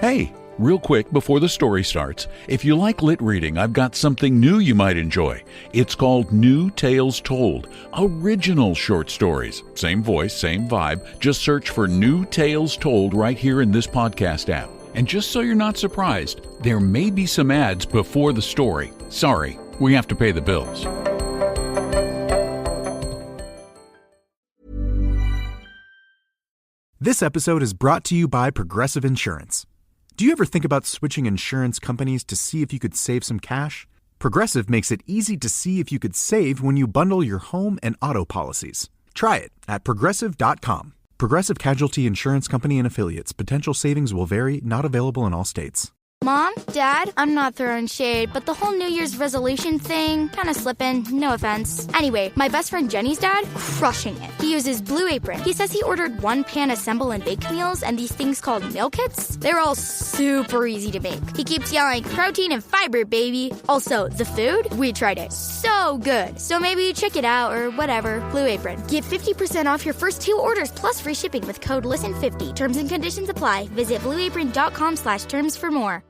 Hey, real quick before the story starts, if you like lit reading, I've got something new you might enjoy. It's called New Tales Told, original short stories. Same voice, same vibe. Just search for New Tales Told right here in this podcast app. And just so you're not surprised, there may be some ads before the story. Sorry, we have to pay the bills. This episode is brought to you by Progressive Insurance. Do you ever think about switching insurance companies to see if you could save some cash? Progressive makes it easy to see if you could save when you bundle your home and auto policies. Try it at Progressive.com. Progressive Casualty Insurance Company and Affiliates. Potential savings will vary. Not available in all states. Mom, Dad, I'm not throwing shade, but the whole New Year's resolution thing, kind of slipping, no offense. Anyway, my best friend Jenny's dad, crushing it. He uses Blue Apron. He says he ordered one-pan assemble and bake meals and these things called meal kits. They're all super easy to make. He keeps yelling, protein and fiber, baby. Also, the food, we tried it. So good. So maybe check it out or whatever. Blue Apron. Get 50% off your first 2 orders plus free shipping with code LISTEN50. Terms and conditions apply. Visit blueapron.com/terms for more.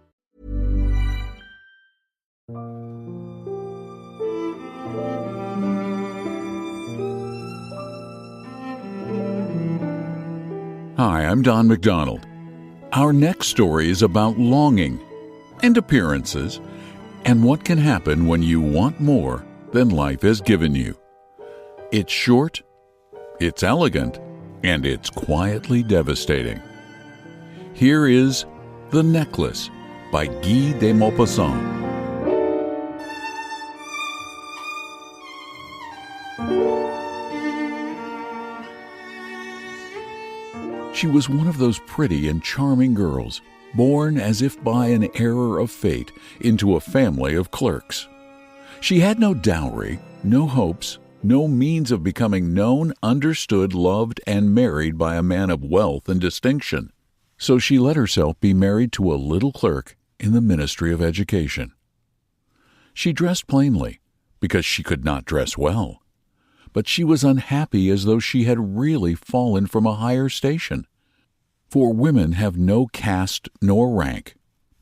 Hi, I'm Don McDonald. Our next story is about longing and appearances and what can happen when you want more than life has given you. It's short, it's elegant, and it's quietly devastating. Here is The Necklace by Guy de Maupassant. She was one of those pretty and charming girls, born as if by an error of fate into a family of clerks. She had no dowry, no hopes, no means of becoming known, understood, loved, and married by a man of wealth and distinction. So she let herself be married to a little clerk in the Ministry of Education. She dressed plainly, because she could not dress well. But she was unhappy as though she had really fallen from a higher station. For women have no caste nor rank.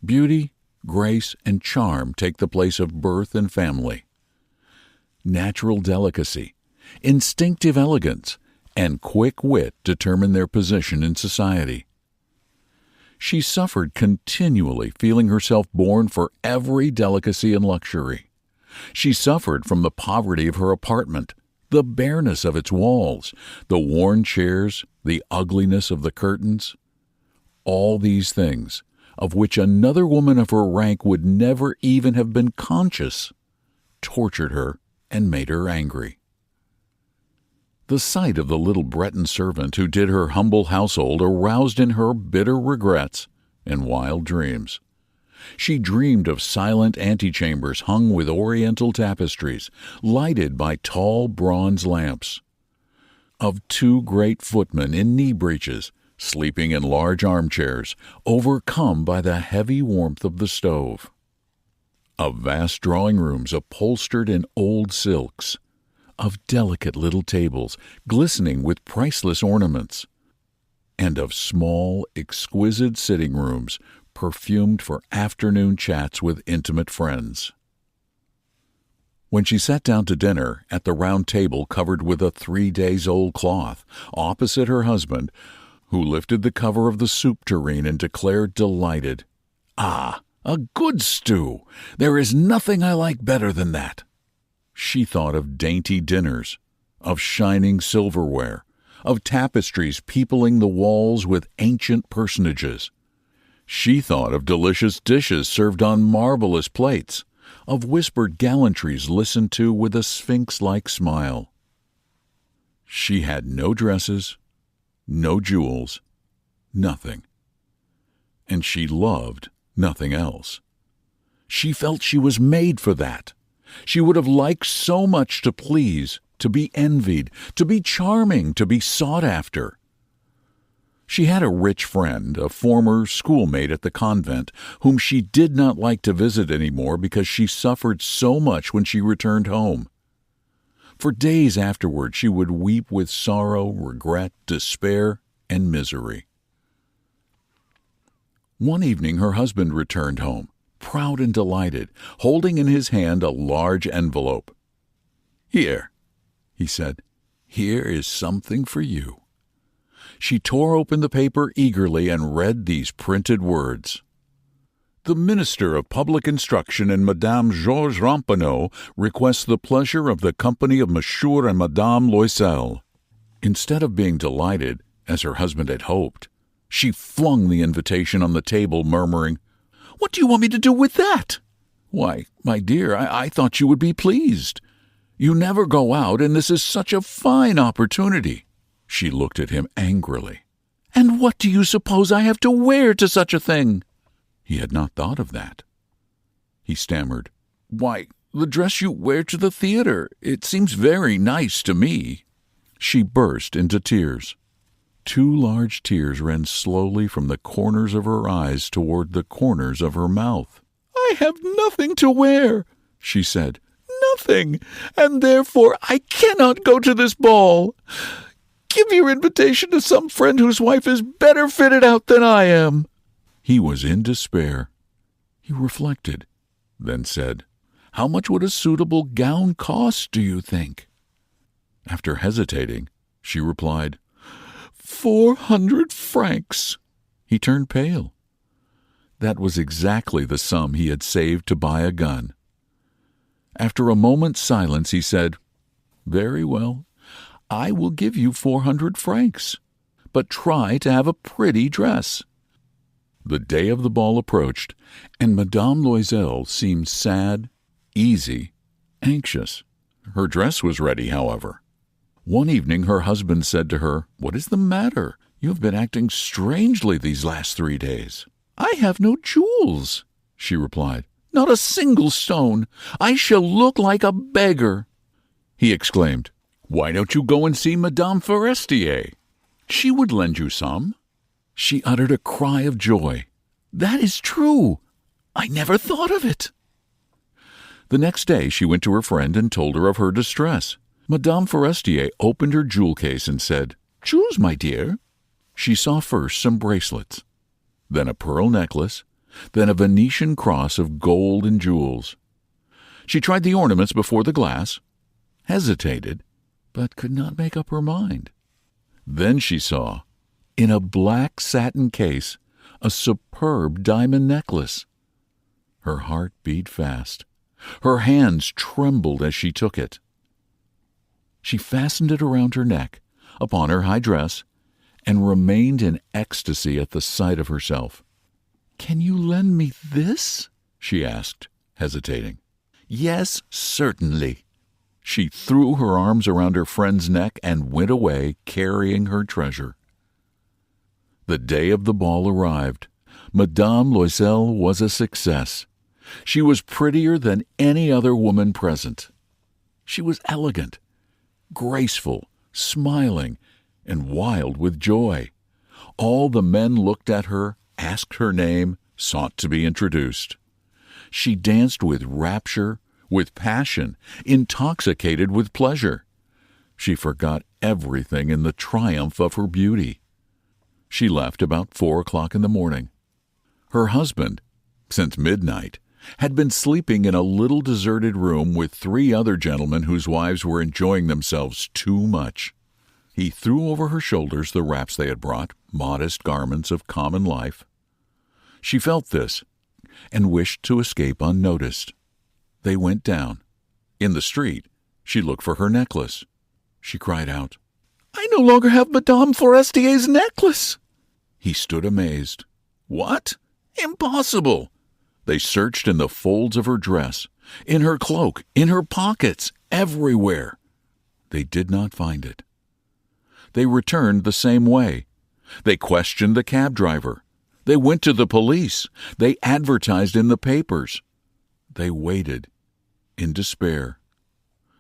Beauty, grace, and charm take the place of birth and family. Natural delicacy, instinctive elegance, and quick wit determine their position in society. She suffered continually, feeling herself born for every delicacy and luxury. She suffered from the poverty of her apartment, the bareness of its walls, the worn chairs, the ugliness of the curtains. All these things, of which another woman of her rank would never even have been conscious, tortured her and made her angry. The sight of the little Breton servant who did her humble household aroused in her bitter regrets and wild dreams. She dreamed of silent antechambers hung with oriental tapestries, lighted by tall bronze lamps, of 2 great footmen in knee breeches, sleeping in large armchairs, overcome by the heavy warmth of the stove, of vast drawing rooms upholstered in old silks, of delicate little tables glistening with priceless ornaments, and of small, exquisite sitting rooms perfumed for afternoon chats with intimate friends. When she sat down to dinner at the round table covered with a 3-days-old cloth, opposite her husband, who lifted the cover of the soup tureen and declared delighted, "Ah, a good stew! There is nothing I like better than that." She thought of dainty dinners, of shining silverware, of tapestries peopling the walls with ancient personages. She thought of delicious dishes served on marvelous plates, of whispered gallantries listened to with a sphinx-like smile. She had no dresses, no jewels, nothing. And she loved nothing else. She felt she was made for that. She would have liked so much to please, to be envied, to be charming, to be sought after. She had a rich friend, a former schoolmate at the convent, whom she did not like to visit anymore because she suffered so much when she returned home. For days afterward she would weep with sorrow, regret, despair, and misery. One evening her husband returned home, proud and delighted, holding in his hand a large envelope. "Here," he said, "here is something for you." She tore open the paper eagerly and read these printed words. "The Minister of Public Instruction and Madame Georges Ramponneau requests the pleasure of the company of Monsieur and Madame Loisel." Instead of being delighted, as her husband had hoped, she flung the invitation on the table, murmuring, "What do you want me to do with that?" "Why, my dear, I thought you would be pleased. You never go out, and this is such a fine opportunity." She looked at him angrily. "And what do you suppose I have to wear to such a thing?" He had not thought of that. He stammered, "Why, the dress you wear to the theater. It seems very nice to me." She burst into tears. 2 large tears ran slowly from the corners of her eyes toward the corners of her mouth. "I have nothing to wear," she said, "nothing, and therefore I cannot go to this ball. Give your invitation to some friend whose wife is better fitted out than I am." He was in despair. He reflected, then said, "How much would a suitable gown cost, do you think?" After hesitating, she replied, 400 francs. He turned pale. That was exactly the sum he had saved to buy a gun. After a moment's silence, he said, "Very well, I will give you 400 francs, but try to have a pretty dress." The day of the ball approached, and Madame Loisel seemed sad, easy, anxious. Her dress was ready, however. One evening her husband said to her, "What is the matter? You have been acting strangely these last 3 days." "I have no jewels," she replied. "Not a single stone. I shall look like a beggar." He exclaimed, "Why don't you go and see Madame Forestier? She would lend you some." She uttered a cry of joy. "That is true. I never thought of it." The next day she went to her friend and told her of her distress. Madame Forestier opened her jewel case and said, "Choose, my dear." She saw first some bracelets, then a pearl necklace, then a Venetian cross of gold and jewels. She tried the ornaments before the glass, hesitated, but could not make up her mind. Then she saw, in a black satin case, a superb diamond necklace. Her heart beat fast. Her hands trembled as she took it. She fastened it around her neck, upon her high dress, and remained in ecstasy at the sight of herself. "Can you lend me this?" she asked, hesitating. "Yes, certainly." She threw her arms around her friend's neck and went away, carrying her treasure. The day of the ball arrived. Madame Loisel was a success. She was prettier than any other woman present. She was elegant, graceful, smiling, and wild with joy. All the men looked at her, asked her name, sought to be introduced. She danced with rapture, with passion, intoxicated with pleasure. She forgot everything in the triumph of her beauty. She left about 4 o'clock in the morning. Her husband, since midnight, had been sleeping in a little deserted room with 3 other gentlemen whose wives were enjoying themselves too much. He threw over her shoulders the wraps they had brought, modest garments of common life. She felt this, and wished to escape unnoticed. They went down. In the street, she looked for her necklace. She cried out, "I no longer have Madame Forestier's necklace!" He stood amazed. "What? Impossible!" They searched in the folds of her dress, in her cloak, in her pockets, everywhere. They did not find it. They returned the same way. They questioned the cab driver. They went to the police. They advertised in the papers. They waited, in despair.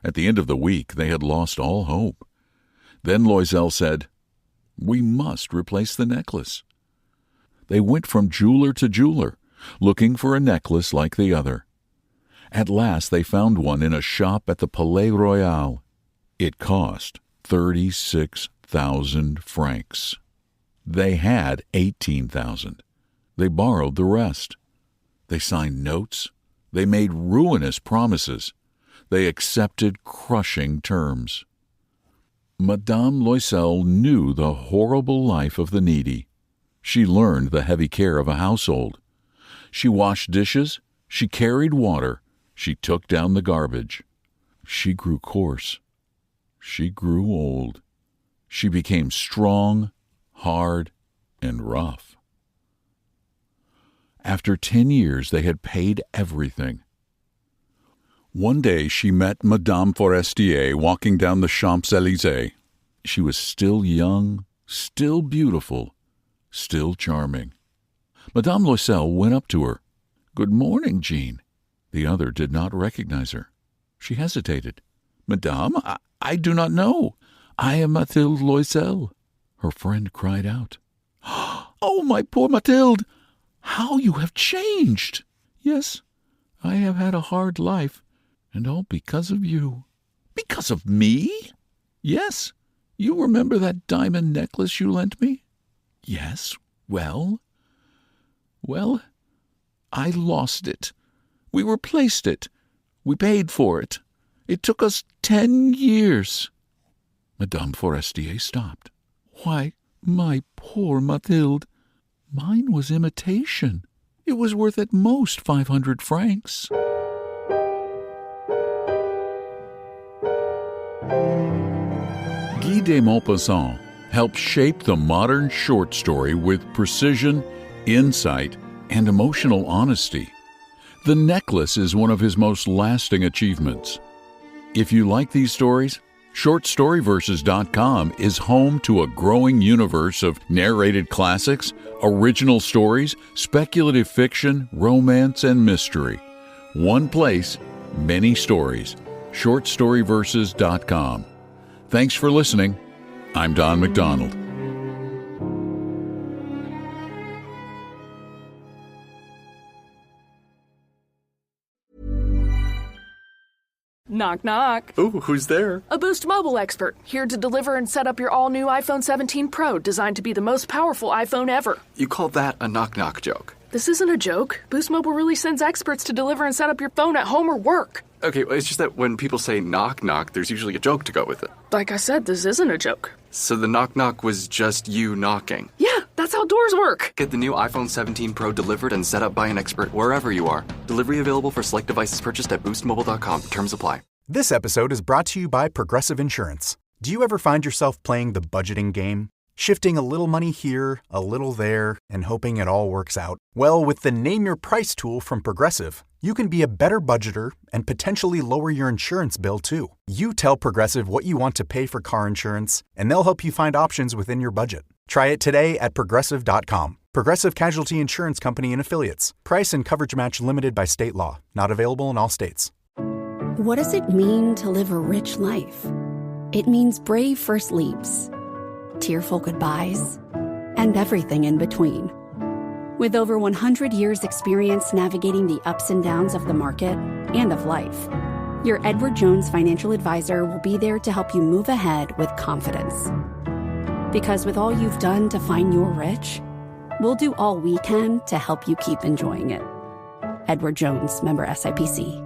At the end of the week, they had lost all hope. Then Loisel said, "We must replace the necklace." They went from jeweler to jeweler, looking for a necklace like the other. At last they found one in a shop at the Palais Royal. It cost 36,000 francs. They had 18,000. They borrowed the rest. They signed notes. They made ruinous promises. They accepted crushing terms. Madame Loisel knew the horrible life of the needy. She learned the heavy care of a household. She washed dishes. She carried water. She took down the garbage. She grew coarse. She grew old. She became strong, hard, and rough. After 10 years, they had paid everything. One day she met Madame Forestier walking down the Champs-Élysées. She was still young, still beautiful, still charming. Madame Loisel went up to her. "Good morning, Jean." The other did not recognize her. She hesitated. "Madame, I do not know. I am Mathilde Loisel." Her friend cried out. "Oh, my poor Mathilde! How you have changed!" "Yes, I have had a hard life, and all because of you." "Because of me?" "Yes. You remember that diamond necklace you lent me?" "Yes. Well?" "Well, I lost it. We replaced it. We paid for it. It took us 10 years. Madame Forestier stopped. "Why, my poor Mathilde, mine was imitation. It was worth at most 500 francs. Guy de Maupassant helped shape the modern short story with precision, insight, and emotional honesty. The Necklace is one of his most lasting achievements. If you like these stories, ShortStoryVerses.com is home to a growing universe of narrated classics, original stories, speculative fiction, romance, and mystery. One place, many stories. ShortStoryVerses.com. Thanks for listening. I'm Don McDonald. Knock, knock. Ooh, who's there? A Boost Mobile expert, here to deliver and set up your all-new iPhone 17 Pro, designed to be the most powerful iPhone ever. You call that a knock-knock joke? This isn't a joke. Boost Mobile really sends experts to deliver and set up your phone at home or work. Okay, well, it's just that when people say knock-knock, there's usually a joke to go with it. Like I said, this isn't a joke. So the knock-knock was just you knocking? Yeah, that's how doors work. Get the new iPhone 17 Pro delivered and set up by an expert wherever you are. Delivery available for select devices purchased at boostmobile.com. Terms apply. This episode is brought to you by Progressive Insurance. Do you ever find yourself playing the budgeting game? Shifting a little money here, a little there, and hoping it all works out? Well, with the Name Your Price tool from Progressive, you can be a better budgeter and potentially lower your insurance bill, too. You tell Progressive what you want to pay for car insurance, and they'll help you find options within your budget. Try it today at Progressive.com. Progressive Casualty Insurance Company and Affiliates. Price and coverage match limited by state law. Not available in all states. What does it mean to live a rich life? It means brave first leaps, tearful goodbyes, and everything in between. With over 100 years' experience navigating the ups and downs of the market and of life, your Edward Jones financial advisor will be there to help you move ahead with confidence. Because with all you've done to find your rich, we'll do all we can to help you keep enjoying it. Edward Jones, member SIPC.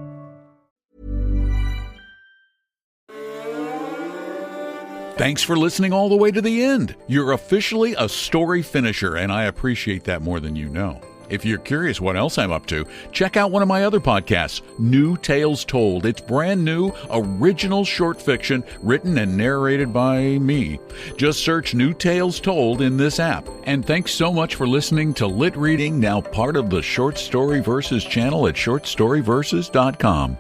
Thanks for listening all the way to the end. You're officially a story finisher, and I appreciate that more than you know. If you're curious what else I'm up to, check out one of my other podcasts, New Tales Told. It's brand new, original short fiction written and narrated by me. Just search New Tales Told in this app. And thanks so much for listening to LitReading, now part of the Short Story Verses channel at shortstoryverses.com.